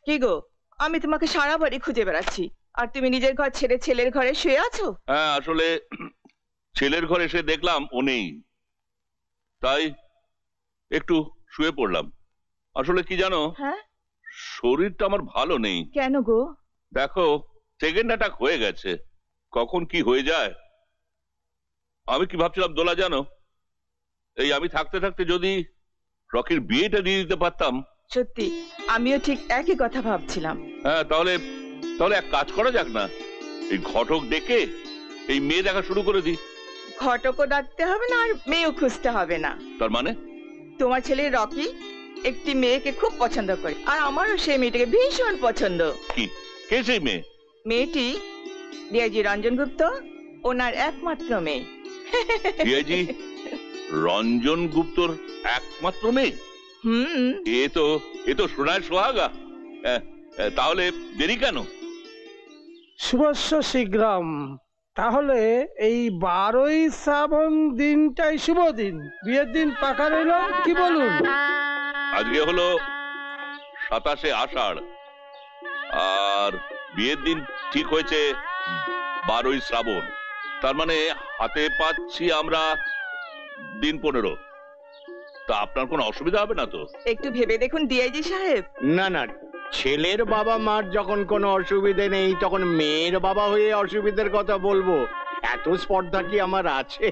কি গো, আমি তোমাকে সারা বাড়ি খুঁজে বেড়াচ্ছি, আর তুমি নিজের ঘর ছেড়ে ছেলের ঘরে শুয়ে আছো। হ্যাঁ, আসলে ছেলের ঘরে এসে দেখলাম ও নেই, তাই একটু শুয়ে পড়লাম। আসলে কি জানো, হ্যাঁ, শরীরটা আমার ভালো নেই। কেন গো? দেখো, সেকেন্ড অ্যাটাক হয়ে গেছে, কখন কি হয়ে যায়। আমি কি ভাবছিলাম দোলা, জানো, এই আমি থাকতে থাকতে যদি রকির বিয়েটা দিয়ে দিতে পারতাম। সত্যি আমিও ঠিক একই কথা ভাবছিলাম। হ্যাঁ, তাহলে তাহলে এক কাজ করা যাক না, এই ঘটক ডেকে এই মেয়ে দেখা শুরু করে দিই। ঘটকও ডাকতে হবে না, আর মেয়েও খুঁজতে হবে না। তার মানে? তোমার ছেলে রকি একটি মেয়েকে খুব পছন্দ করে, আর আমারও সেই মেয়েটাকে ভীষণ পছন্দ। কি? কে সেই মেয়ে? মেয়েটি ডিআইজি রঞ্জন গুপ্ত, ওনার একমাত্র মেয়ে। ডিআইজি রঞ্জন গুপ্তর একমাত্র মেয়ে? এ তো সোনার সোহাগা। তাহলে দেরি কেন? শুভস্য শীঘ্রম। তাহলে এই 12ই শ্রাবণ দিনটাই শুভ দিন, বিয়ের দিন পাকা রইল, কি বলুন? আজকে হলো 27শে আষাঢ়, আর বিয়ের দিন ঠিক হয়েছে 12ই শ্রাবণ। তার মানে হাতে পাচ্ছি আমরা দিন 15। তা আপনার কোনো অসুবিধা হবে না তো? একটু ভেবে দেখুন ডিআইজি সাহেব। না না, ছেলের বাবা মার যখন কোনো অসুবিধে নেই, তখন মেয়ের বাবা হয়ে অসুবিধার কথা বলবো? এত স্পর্ধা কি আমার আছে?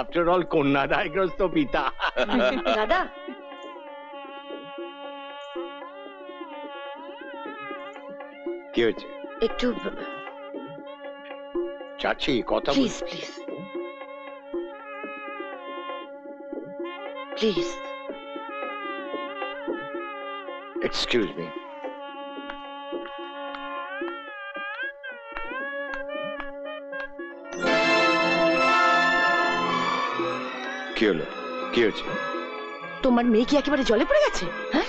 আফটার অল কন্যাদায়গ্রস্ত পিতা। দাদা, কি হয়েছে? একটু চাচি কথা please please please. Excuse me. কি হলো? কি হয়েছে? তোমার মেয়ে কি একেবারে জলে পড়ে গেছে? হ্যাঁ,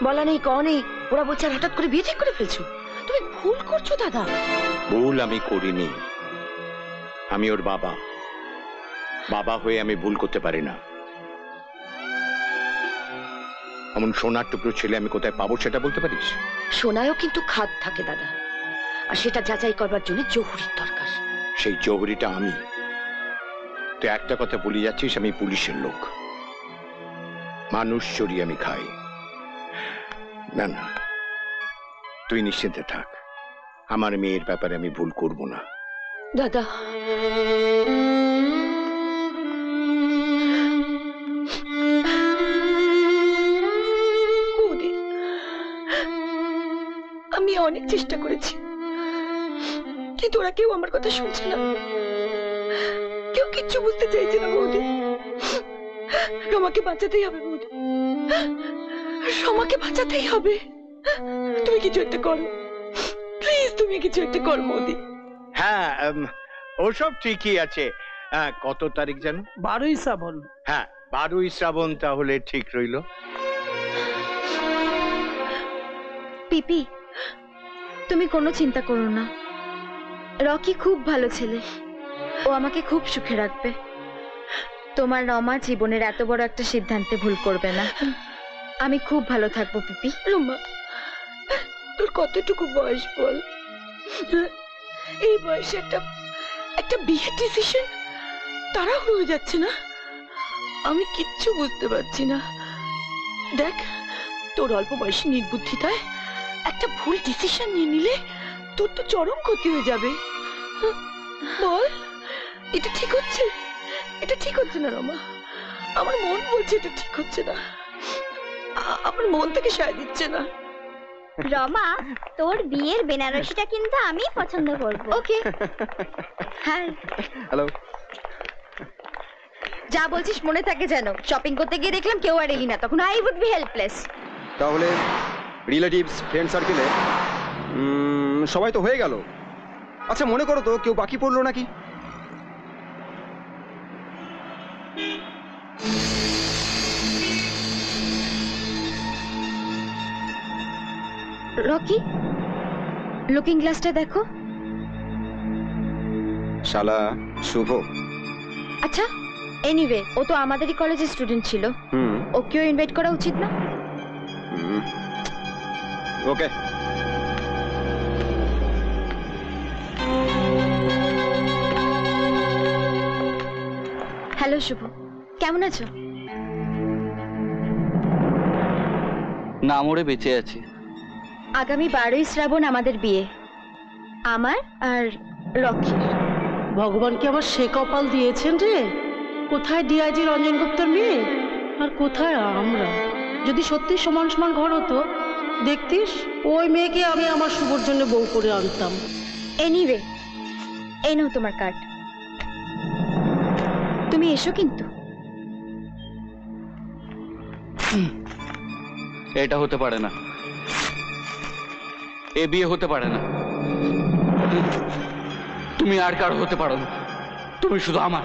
বলা নেই ক নেই, ওরা বলছে আর হঠাৎ করে বিয়ে ঠিক করে ফেলছো। তুমি ভুল করছো দাদা। ভুল আমি করিনি, আমি ওর বাবা। বাবা হয়ে আমি ভুল করতে পারি না। এমন সোনার টুকরো ছেলে আমি কোথায় পাবো সেটা বলতে পারিস? সোনায়ও কিন্তু খাদ থাকে দাদা, আর সেটা যাচাই করবার জন্য জহুরির দরকার। সেই জহুরিটা আমি। তুই একটা কথা বলে যাচ্ছিস, আমি পুলিশের লোক, মানুষ চুরি আমি খাই না। না, তুই নিশ্চিন্তে থাক, আমার মেয়ের ব্যাপারে আমি ভুল করব না। দাদা, আমি অনেক চেষ্টা করেছি, কিন্তু ওরা কেউ আমার কথা শুনছে না, কেউ কিচ্ছু বুঝতে চাইছে না। বৌদি, রমাকে বাঁচাতেই হবে বৌদি, রমাকে বাঁচাতেই হবে। তুমি কিছু একটা করো প্লিজ, তুমি কিছু একটা করো বৌদি। হ্যাঁ, ওসব ঠিকই আছে। কত তারিখ যেন? 12ই শ্রাবণ। হ্যাঁ, 12ই শ্রাবণ তাহলে ঠিক রইল। পিপি, তুমি কোনো চিন্তা করো না, রকি খুব ভালো ছেলে, ও আমাকে খুব সুখে রাখবে। তোমার রমা জীবনের এত বড় একটা সিদ্ধান্তে ভুল করবে না। আমি খুব ভালো থাকবো পিপি। রমা, তোর কতটুকু বয়স বল? এই বয়সে একটা বিয়ের ডিসিশন তাড়াহুড়ো হয়ে যাচ্ছে না? আমি কিচ্ছু বুঝতে পারছি না। দেখ, তোর অল্প বয়সী নির্বুদ্ধিতায় একটা ভুল ডিসিশন নিয়ে নিলে তোর তো চরম ক্ষতি হয়ে যাবে। বল, এটা ঠিক হচ্ছে? এটা ঠিক হচ্ছে না রমা, আমার মন বলছে এটা ঠিক হচ্ছে না, আমার মন থেকে সায় দিচ্ছে না। রমা, তোর বিয়ের বেনারসিটা কিন্তু আমি পছন্দ করব। ওকে। হ্যাঁ, হ্যালো। যা বলছিস মনে থাকে যেন। শপিং করতে গিয়ে দেখলাম কেউ আর এলি না, তখন আই উড বি হেল্পলেস। তাহলে রিলেটিভস, ফ্রেন্ড সার্কেলে সবাই তো হয়ে গেল। আচ্ছা, মনে করো তো কেউ বাকি পড়লো নাকি? রকি, লুকিং গ্লাসটা দেখো। শালা শুভ। আচ্ছা, এনিওয়ে, ও তো আমাদেরই কলেজের স্টুডেন্ট ছিল, ওকেও ইনভাইট করা উচিত না? ওকে। হ্যালো শুভ, কেমন আছো? না মরে বেঁচে আছি। আগামী 12ই শ্রাবণ আমাদের বিয়ে, আমার আর রকির। ভগবান কি আবার সে কপাল দিয়েছেন রে? কোথায় ডিআইজি রঞ্জন গুপ্তর মেয়ে আর কোথায় আমরা? যদি সত্যি সমান সমান ঘর হতো, দেখতিস ওই মেয়েকে আমি আমার শুভর জন্য বউ করে আনতাম। এনিওয়ে, এই নাও তোমার কার্ড। তুমি এসো কিন্তু। এটা হতে পারে না, এ বিয়ে হতে পারে না। তুমি আর কারো হতে পারো না, তুমি শুধু আমার।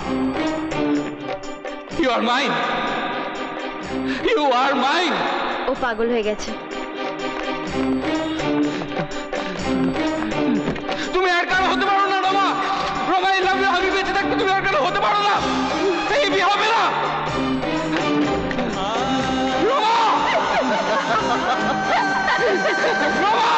You are mine, you are mine. ও পাগল হয়ে গেছে। তুমি আর কারো হতে পারো না রমা। রমা, এই লাভ ইউ। আমি বেঁচে থাকতে তুমি আর কারো হতে পারো না। এই বিয়ে হবে না রমা। রমা,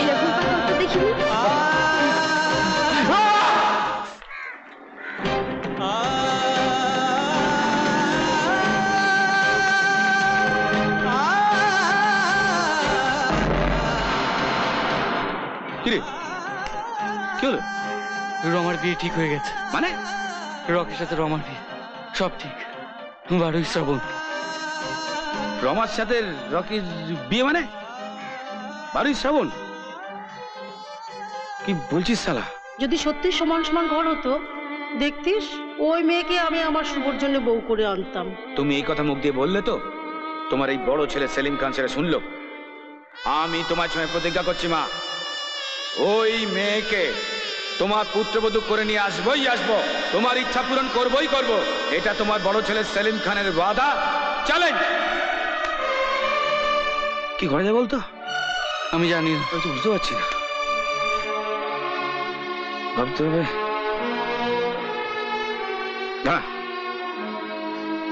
এরকম পাগল তো দেখিনি। কিরে, কি হলো? রমার বিয়ে ঠিক হয়ে গেছে। মানে রকির সাথে রমার বিয়ে, সব ঠিক। 12ই শ্রাবণ। রমার সাথে রকির বিয়ে মানে 12ই শ্রাবণ? কি বলছিস শালা? যদি সত্যি সমান সমান ঘর হতো, দেখতিস ওই মেয়েকে আমি আমার শুভর জন্য বউ করে আনতাম। তুমি এই কথা মুখ দিয়ে বললে তো তোমার এই বড় ছেলে সেলিম খান সেটা শুনলো? আমি তোমার সঙ্গে প্রতিজ্ঞা করছি মা, ওই মেয়েকে তোমার পুত্রবধূ করে নিয়ে আসবোই আসবো, তোমার ইচ্ছা পূরণ করবোই করব। এটা তোমার বড় ছেলে সেলিম খানের ওয়াদা, চ্যালেঞ্জ। কি করা যায় বলতো? আমি জানি না, আমি তো বুঝতে পারছি না। ভাবতে হবে। দাঁড়া,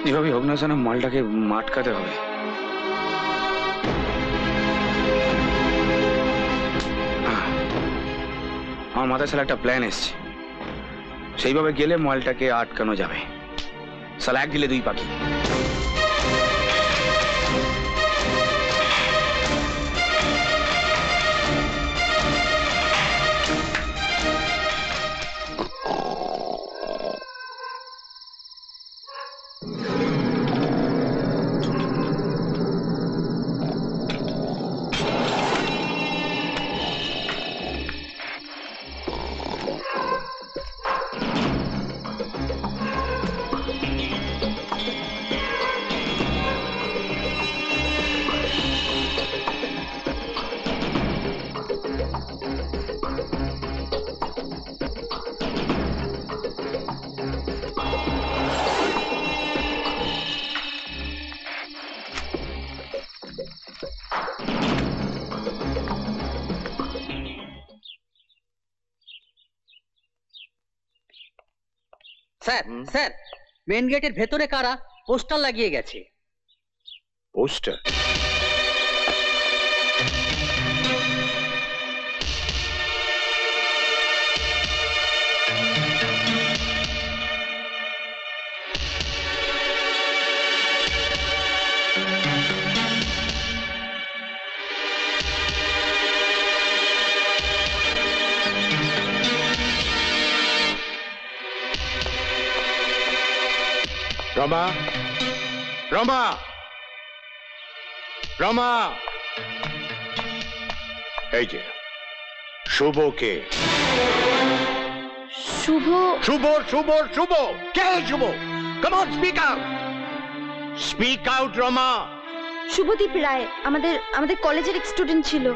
যেভাবে হোক না যেন মালটাকে মাটকাতে হবে। আমার মাথায় সালা একটা প্ল্যান এসছে, সেইভাবে গেলে মালটাকে আটকানো যাবে। সালা এক গেলে দুই পাখি। স্যার স্যার, মেন গেটের ভেতরে কারা পোস্টার লাগিয়ে গেছে। পোস্টার? রমা, রমা, রমা, এই যে শুভকে। শুভ? শুভ, শুভ, শুভ, কে Shubho? Come on, speak out, speak out Rama. Shubhodeep Roy আমাদের কলেজের এক স্টুডেন্ট ছিল।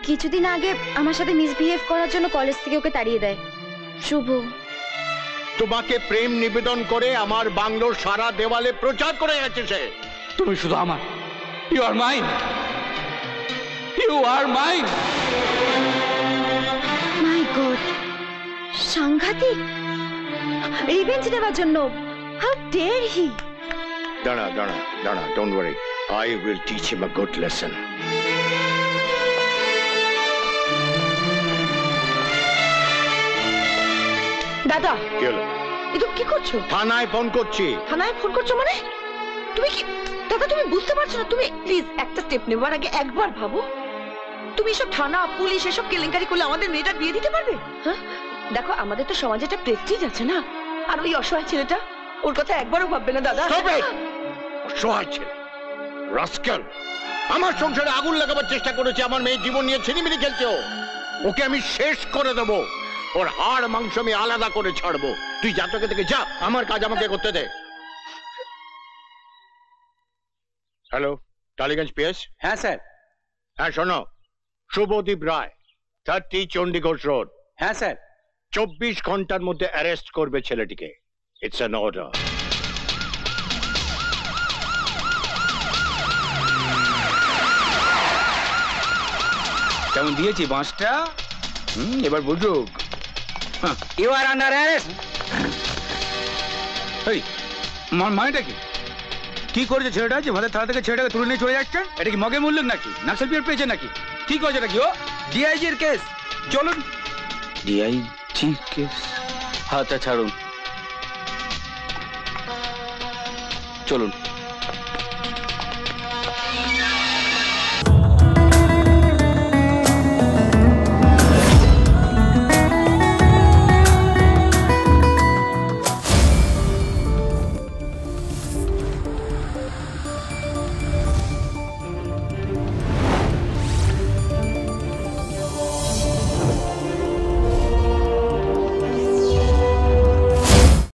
কিছুদিন আগে আমার সাথে মিসবিহেভ করার জন্য কলেজ থেকে ওকে তাড়িয়ে দেয়। শুভ তোমাকে প্রেম নিবেদন করে আমার বাংলোর সারা দেওয়ালে প্রচার করে গেছে সে। তুমি শুধু আমার। You are mine, you are mine. My god, সাংঘাতিক, রিভেঞ্জ নেওয়ার জন্য। How dare he! দাঁড়া দাঁড়া দাঁড়া, don't worry, I will teach him a good lesson. দাদা, কি হলো? এ তো কি করছো? থানায় ফোন করছি। থানায় ফোন করছো মানে? তুমি কি দাদা, তুমি বুঝতে পারছো না? তুমি প্লিজ একটা স্টেপ নেবার আগে একবার ভাবো। তুমি এসব থানা পুলিশ এসব কেলেঙ্কারি করলে আমাদের মেয়েটার বিয়ে দিতে পারবে? হ্যাঁ, দেখো আমাদের তো সমাজে একটা প্রেস্টিজ আছে না। আর ওই অসহায় ছেলেটা, ওর কথা একবারও ভাববে না দাদা। অসহায় ছেলে, রাস্কেল, আমার সংসারে আগুন লাগাবার চেষ্টা করেছে, আমার মেয়ে জীবন নিয়ে ছিনিমিনি খেলছে ও। ওকে আমি শেষ করে দেব, ওর হাড় মাংস আমি আলাদা করে ছাড়বো। তুই যা, তোকে থেকে যা, আমার কাজ আমাকে করতে দে। Hello, Tollygunge PS. হ্যাঁ স্যার। হ্যাঁ শোনো, শুভদীপ রায়, 30 চণ্ডীঘোষ রোড। হ্যাঁ স্যার। 24 ঘন্টার মধ্যে অ্যারেস্ট করবে ছেলেটিকে। It's an order. কেমন দিয়েছি বাঁশটা? এবার বুঝুক। You are under arrest. এই মানেটা কি? কি করেছে ছেলেটা যে ভাতের থালা থেকে ছেলেটাকে তুলে নিয়ে চলে যাচ্ছেন? এটা কি মগে মূল্য নাকি? নাক্সেল পিরিয়ড পেয়েছে নাকি? কি করেছে নাকি ও? ডিআইজির কেস। চলুন। DIG case? হাতটা ছাড়ুন, চলুন।